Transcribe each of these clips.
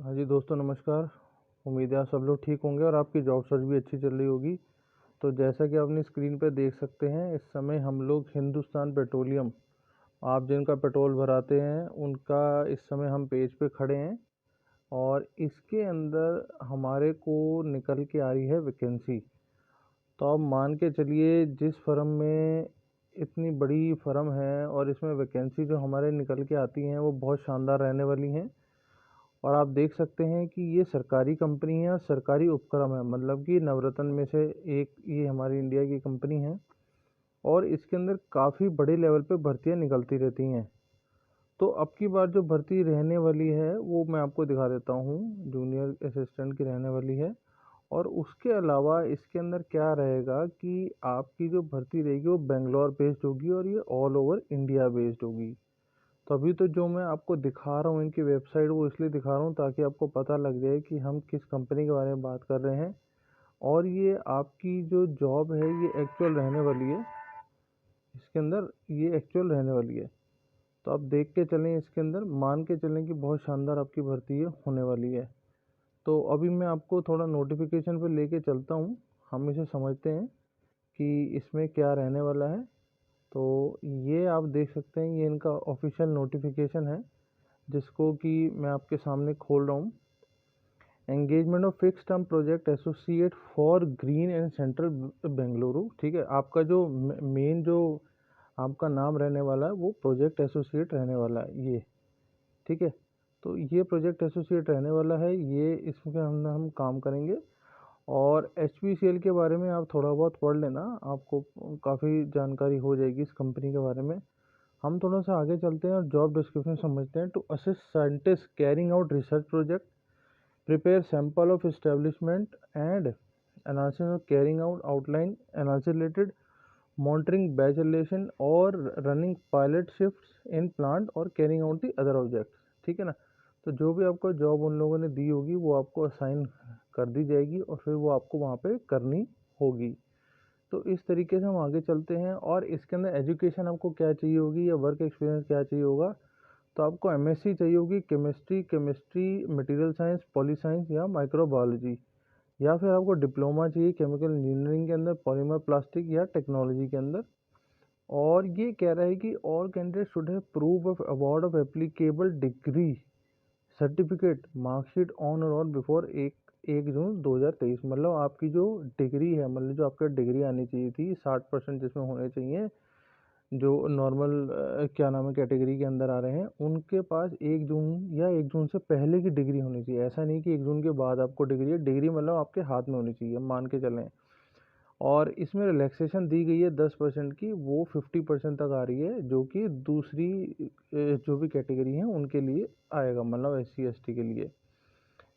हाँ जी दोस्तों, नमस्कार। उम्मीद है आप सब लोग ठीक होंगे और आपकी जॉब सर्च भी अच्छी चल रही होगी। तो जैसा कि अपनी स्क्रीन पे देख सकते हैं, इस समय हम लोग हिंदुस्तान पेट्रोलियम, आप जिनका पेट्रोल भराते हैं, उनका इस समय हम पेज पे खड़े हैं और इसके अंदर हमारे को निकल के आ रही है वैकेंसी। तो आप मान के चलिए, जिस फर्म में इतनी बड़ी फर्म है और इसमें वैकेंसी जो हमारे निकल के आती हैं वो बहुत शानदार रहने वाली हैं। और आप देख सकते हैं कि ये सरकारी कंपनी है और सरकारी उपक्रम है, मतलब कि नवरत्न में से एक ये हमारी इंडिया की कंपनी है और इसके अंदर काफ़ी बड़े लेवल पे भर्तियां निकलती रहती हैं। तो अब की बार जो भर्ती रहने वाली है वो मैं आपको दिखा देता हूँ। जूनियर असिस्टेंट की रहने वाली है और उसके अलावा इसके अंदर क्या रहेगा कि आपकी जो भर्ती रहेगी वो बेंगलोर बेस्ड होगी और ये ऑल ओवर इंडिया बेस्ड होगी। तो अभी तो जो मैं आपको दिखा रहा हूँ इनकी वेबसाइट, वो इसलिए दिखा रहा हूँ ताकि आपको पता लग जाए कि हम किस कंपनी के बारे में बात कर रहे हैं। और ये आपकी जो जॉब है ये एक्चुअल रहने वाली है, इसके अंदर ये एक्चुअल रहने वाली है। तो आप देख के चलें, इसके अंदर मान के चलें कि बहुत शानदार आपकी भर्ती ये होने वाली है। तो अभी मैं आपको थोड़ा नोटिफिकेशन पे लेके चलता हूँ, हम इसे समझते हैं कि इसमें क्या रहने वाला है। तो ये आप देख सकते हैं, ये इनका ऑफिशियल नोटिफिकेशन है जिसको कि मैं आपके सामने खोल रहा हूँ। Engagement of fix term project associate for green and central Bengaluru. ठीक है, आपका जो मेन जो आपका नाम रहने वाला है वो प्रोजेक्ट एसोसिएट रहने वाला है ये। ठीक है, तो ये प्रोजेक्ट एसोसिएट रहने वाला है, ये इसमें हम काम करेंगे। और एच के बारे में आप थोड़ा बहुत पढ़ लेना, आपको काफ़ी जानकारी हो जाएगी इस कंपनी के बारे में। हम थोड़ा सा आगे चलते हैं और जॉब डिस्क्रिप्शन समझते हैं। To assist scientist carrying out research project, prepare sample of establishment and analysis of carrying out outline analysis related, monitoring batch relation और running pilot shifts in plant और carrying out the other objects। ठीक है ना। तो जो भी आपको job उन लोगों ने दी होगी वो आपको असाइन कर दी जाएगी और फिर वो आपको वहाँ पे करनी होगी। तो इस तरीके से हम आगे चलते हैं। और इसके अंदर एजुकेशन आपको क्या चाहिए होगी या वर्क एक्सपीरियंस क्या चाहिए होगा। तो आपको एमएससी चाहिए होगी chemistry material science poly science या माइक्रोबायोलॉजी, या फिर आपको डिप्लोमा चाहिए केमिकल इंजीनियरिंग के अंदर, पॉलीमर प्लास्टिक या टेक्नोलॉजी के अंदर। और ये कह रहा है कि all candidate should have proof of award of applicable degree certificate marksheet on और बिफोर 1 जून 2023। मतलब आपकी जो डिग्री है, मतलब जो आपका डिग्री आनी चाहिए थी 60% जिसमें होने चाहिए, जो नॉर्मल क्या नाम है कैटेगरी के अंदर आ रहे हैं, उनके पास 1 जून या 1 जून से पहले की डिग्री होनी चाहिए। ऐसा नहीं कि 1 जून के बाद आपको डिग्री है, डिग्री मतलब आपके हाथ में होनी चाहिए, मान के चलें। और इसमें रिलैक्सेशन दी गई है 10% की, वो 50% तक आ रही है, जो कि दूसरी जो भी कैटेगरी है उनके लिए आएगा, मतलब SC ST के लिए।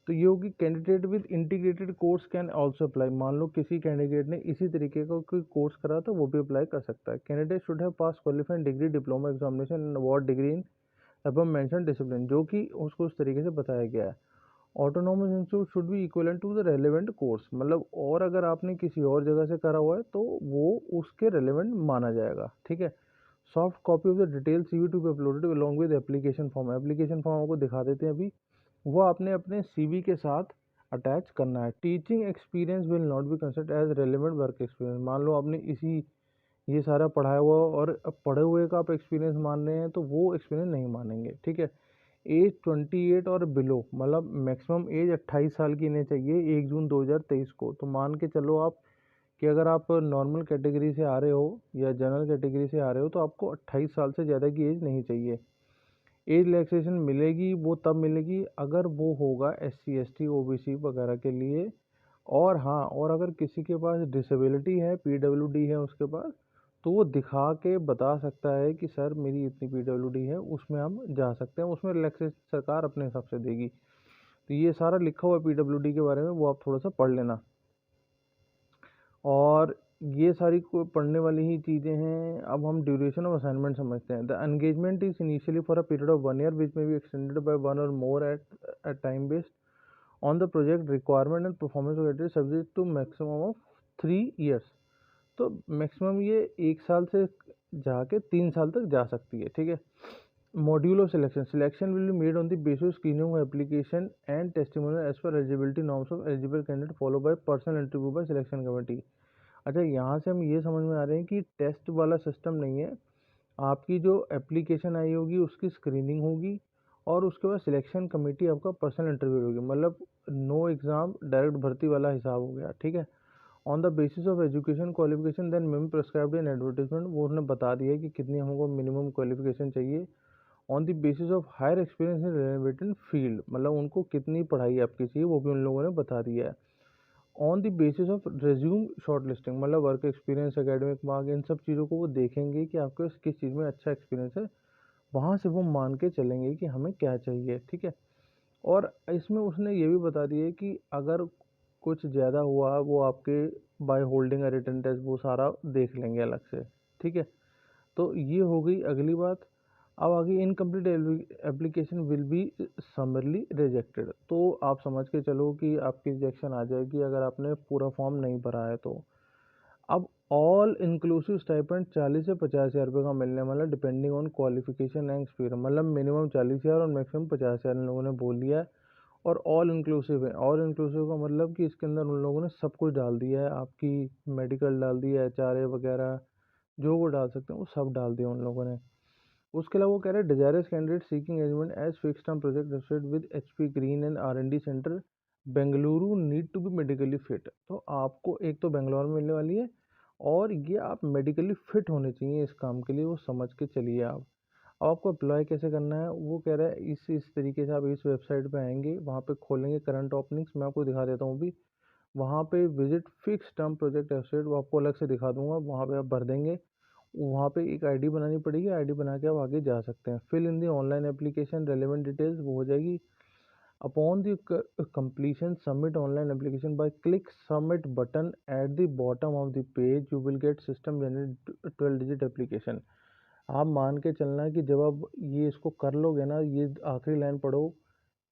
तो ये होगी candidate with integrated course can also apply. मान लो किसी कैंडिडेट ने इसी तरीके का कोई कोर्स करा तो वो भी अप्लाई कर सकता है। Candidate should have pass qualifying degree diploma examination and award degree in above mention discipline, जो कि उसको उस तरीके से बताया गया है। Autonomous institute should be equivalent to the relevant course, मतलब और अगर आपने किसी और जगह से करा हुआ है तो वो उसके रेलेवेंट माना जाएगा। ठीक है। Soft copy of the detail CV to be uploaded along with application form. Application form आपको दिखा देते हैं अभी, वो आपने अपने CV के साथ अटैच करना है। Teaching experience will not be considered as relevant work experience. मान लो आपने इसी ये सारा पढ़ाया हुआ और अब पढ़े हुए का आप एक्सपीरियंस मान रहे हैं तो वो एक्सपीरियंस नहीं मानेंगे। ठीक है। एज 28 और बिलो, मतलब मैक्सिमम एज 28 साल की इन्हें चाहिए 1 जून 2023 को। तो मान के चलो आप कि अगर आप नॉर्मल कैटेगरी से आ रहे हो या जनरल कैटेगरी से आ रहे हो तो आपको 28 साल से ज़्यादा की एज नहीं चाहिए। एज रिलैक्सेशन मिलेगी वो तब मिलेगी अगर वो होगा SC ST OBC वगैरह के लिए। और हाँ, और अगर किसी के पास डिसेबिलिटी है, PWD है उसके पास, तो वो दिखा के बता सकता है कि सर मेरी इतनी PWD है, उसमें हम जा सकते हैं, उसमें रिलैक्सेशन सरकार अपने हिसाब से देगी। तो ये सारा लिखा हुआ है PWD के बारे में, वो आप थोड़ा सा पढ़ लेना। और ये सारी पढ़ने वाली ही चीज़ें हैं। अब हम ड्यूरेशन ऑफ असाइनमेंट समझते हैं। The engagement is initially for a period of 1 year which may be extended by 1 or more at time based on the project requirement and performance of subject to maximum of 3 years। तो maximum ये 1 साल से जाके 3 साल तक जा सकती है। ठीक है। Module of selection. Selection will be made on the basis of screening of application and testimonial as per eligibility norms of eligible candidate followed by personal interview by selection committee. अच्छा, यहाँ से हम ये समझ में आ रहे हैं कि टेस्ट वाला सिस्टम नहीं है। आपकी जो एप्लीकेशन आई होगी उसकी स्क्रीनिंग होगी और उसके बाद सिलेक्शन कमेटी आपका पर्सनल इंटरव्यू होगी, मतलब नो एग्ज़ाम डायरेक्ट भर्ती वाला हिसाब हो गया, ठीक है। On the basis of education qualification then minimum prescribed in advertisement, वो उन्होंने बता दिया है कि कितनी हमको मिनिमम क्वालिफिकेशन चाहिए। On the basis of higher experience in relevant field, मतलब उनको कितनी पढ़ाई आपकी चाहिए वो भी उन लोगों ने बता दिया है। On the basis of resume short listing, मतलब वर्क एक्सपीरियंस, एकेडमिक मार्क, इन सब चीज़ों को वो देखेंगे कि आपके पास किस चीज़ में अच्छा एक्सपीरियंस है, वहाँ से वो मान के चलेंगे कि हमें क्या चाहिए, ठीक है। और इसमें उसने ये भी बता दिया है कि अगर कुछ ज़्यादा हुआ वो आपके by holding a written test वो सारा देख लेंगे अलग से, ठीक है। तो ये हो गई अगली बात। अब आगे incomplete application will be समरली rejected, तो आप समझ के चलो कि आपकी रिजेक्शन आ जाएगी अगर आपने पूरा फॉर्म नहीं भरा है तो। अब ऑल इंक्लूसिव स्टाइपेंड 40 से 50,000 रुपये का मिलने वाला depending on qualification and experience, मतलब मिनिमम 40,000 और मैक्सिमम 50,000 इन लोगों ने बोल दिया है। और ऑल इंक्लूसिव है, ऑल इंक्लूसिव का मतलब कि इसके अंदर उन लोगों ने सब कुछ डाल दिया है, आपकी मेडिकल डाल दिया है, HRA वगैरह जो वो डाल सकते हैं वो सब डाल दिया उन लोगों ने। उसके अलावा वो कह रहे हैं desirous candidate seeking engagement as fix term project associate with HP green and R&D centre Bengaluru need to be medically fit, तो आपको एक तो बेंगलोर में मिलने वाली है और ये आप मेडिकली फिट होने चाहिए इस काम के लिए, वो समझ के चलिए आप। अब आपको अप्लाई कैसे करना है वो कह रहा है इस तरीके से आप इस वेबसाइट पे आएंगे, वहाँ पे खोलेंगे करंट ओपनिंग्स, मैं आपको दिखा देता हूँ अभी। वहाँ पे visit fix term project website, वो आपको अलग से दिखा दूंगा, वहाँ पे आप भर देंगे। वहाँ पे एक आईडी बनानी पड़ेगी, आईडी बना के आप आगे जा सकते हैं। Fill in the online application relevant details, वो हो जाएगी। Upon the completion submit online application by click submit button at the bottom of the page you will get system generated 12 digit application। आप मान के चलना कि जब आप ये इसको कर लोगे ना, ये आखिरी लाइन पढ़ो,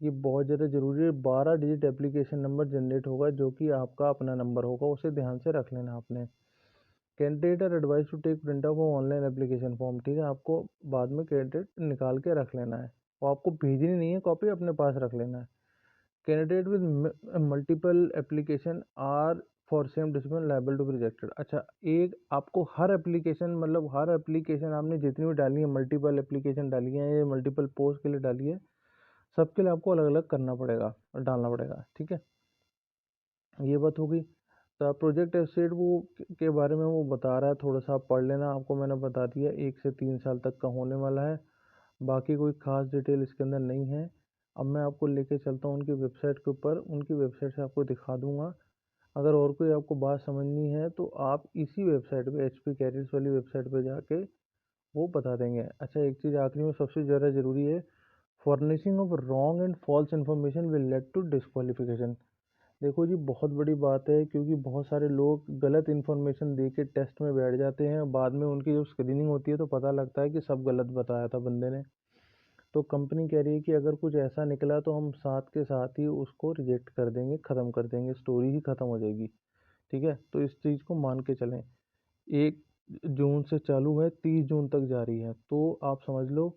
ये बहुत ज़्यादा ज़रूरी है। 12 डिजिट एप्लीकेशन नंबर जनरेट होगा जो कि आपका अपना नंबर होगा, उसे ध्यान से रख लेना आपने। Candidate are advise to take print out online application form, ठीक है, आपको बाद में कैंडिडेट निकाल के रख लेना है और आपको भेजनी नहीं है कॉपी, अपने पास रख लेना है। Candidate with multiple application are for same discipline liable to be rejected. अच्छा, एक आपको हर एप्लीकेशन, मतलब हर एप्लीकेशन आपने जितनी भी डाली है, मल्टीपल एप्लीकेशन डाली है या मल्टीपल पोस्ट के लिए डाली है, सबके लिए आपको अलग अलग करना पड़ेगा और डालना पड़ेगा, ठीक है। ये बात होगी। तो प्रोजेक्ट एसेट वो के बारे में वो बता रहा है, थोड़ा सा आप पढ़ लेना, आपको मैंने बता दिया 1 से 3 साल तक का होने वाला है। बाकी कोई ख़ास डिटेल इसके अंदर नहीं है। अब मैं आपको लेके चलता हूँ उनकी वेबसाइट के ऊपर, उनकी वेबसाइट से आपको दिखा दूँगा। अगर और कोई आपको बात समझनी है तो आप इसी वेबसाइट पे HP कैरियर्स वाली वेबसाइट पे जाके वो बता देंगे। अच्छा, एक चीज़ आखिरी में सबसे ज़्यादा ज़रूरी है, furnishing of wrong and false information will lead to disqualification. देखो जी, बहुत बड़ी बात है क्योंकि बहुत सारे लोग गलत इन्फॉर्मेशन दे के टेस्ट में बैठ जाते हैं, बाद में उनकी जब स्क्रीनिंग होती है तो पता लगता है कि सब गलत बताया था बंदे ने। तो कंपनी कह रही है कि अगर कुछ ऐसा निकला तो हम साथ के साथ ही उसको रिजेक्ट कर देंगे, ख़त्म कर देंगे, स्टोरी ही ख़त्म हो जाएगी, ठीक है। तो इस चीज़ को मान के चलें। 1 जून से चालू है, 30 जून तक जारी है, तो आप समझ लो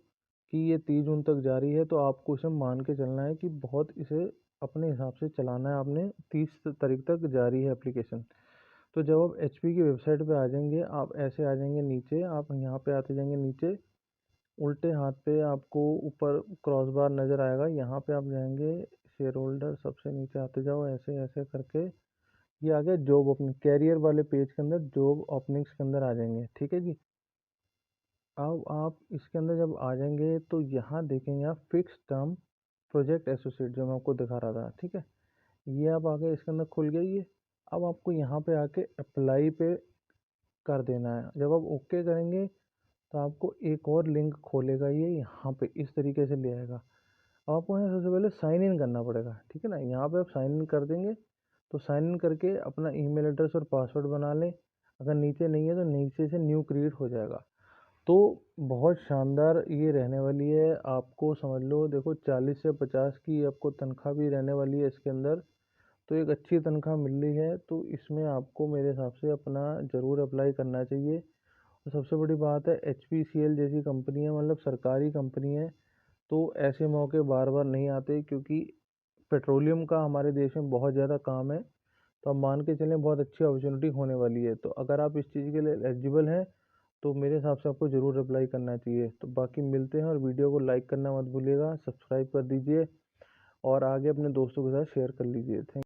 कि ये 30 जून तक जारी है, तो आपको इसे मान के चलना है कि बहुत इसे अपने हिसाब से चलाना है आपने। 30 तारीख तक जारी है एप्लीकेशन। तो जब आप HP की वेबसाइट पे आ जाएंगे, आप ऐसे आ जाएंगे नीचे, आप यहाँ पे आते जाएंगे नीचे, उल्टे हाथ पे आपको ऊपर क्रॉस बार नज़र आएगा, यहाँ पे आप जाएंगे शेयर होल्डर, सबसे नीचे आते जाओ ऐसे ऐसे करके, ये आ गया जॉब ओपनिंग, कैरियर वाले पेज के अंदर जॉब ओपनिंग्स के अंदर आ जाएंगे, ठीक है जी। अब आप इसके अंदर जब आ जाएंगे तो यहाँ देखेंगे आप फिक्स टर्म प्रोजेक्ट एसोसिएट जो मैं आपको दिखा रहा था, ठीक है। ये आप आगे इसके अंदर खुल गया ये। अब आपको यहाँ पे आके अप्लाई पे कर देना है। जब आप ओके करेंगे तो आपको एक और लिंक खोलेगा, ये यहाँ पे इस तरीके से ले आएगा। अब आपको यहाँ सबसे पहले साइन इन करना पड़ेगा, ठीक है ना। यहाँ पे आप साइन इन कर देंगे तो साइन इन करके अपना ईमेल एड्रेस और पासवर्ड बना लें। अगर नीचे नहीं है तो नीचे से न्यू क्रिएट हो जाएगा। तो बहुत शानदार ये रहने वाली है, आपको समझ लो, देखो 40 से 50 की आपको तनख्वाह भी रहने वाली है इसके अंदर, तो एक अच्छी तनख्वाह मिल रही है, तो इसमें आपको मेरे हिसाब से अपना ज़रूर अप्लाई करना चाहिए। तो सबसे बड़ी बात है HPCL जैसी कंपनी है, मतलब सरकारी कंपनी है, तो ऐसे मौके बार बार नहीं आते क्योंकि पेट्रोलियम का हमारे देश में बहुत ज़्यादा काम है। तो आप मान के चलें बहुत अच्छी अपॉर्चुनिटी होने वाली है। तो अगर आप इस चीज़ के लिए एलिजिबल हैं तो मेरे हिसाब से आपको ज़रूर अप्लाई करना चाहिए। तो बाकी मिलते हैं, और वीडियो को लाइक करना मत भूलिएगा, सब्सक्राइब कर दीजिए और आगे अपने दोस्तों के साथ शेयर कर लीजिए। थैंक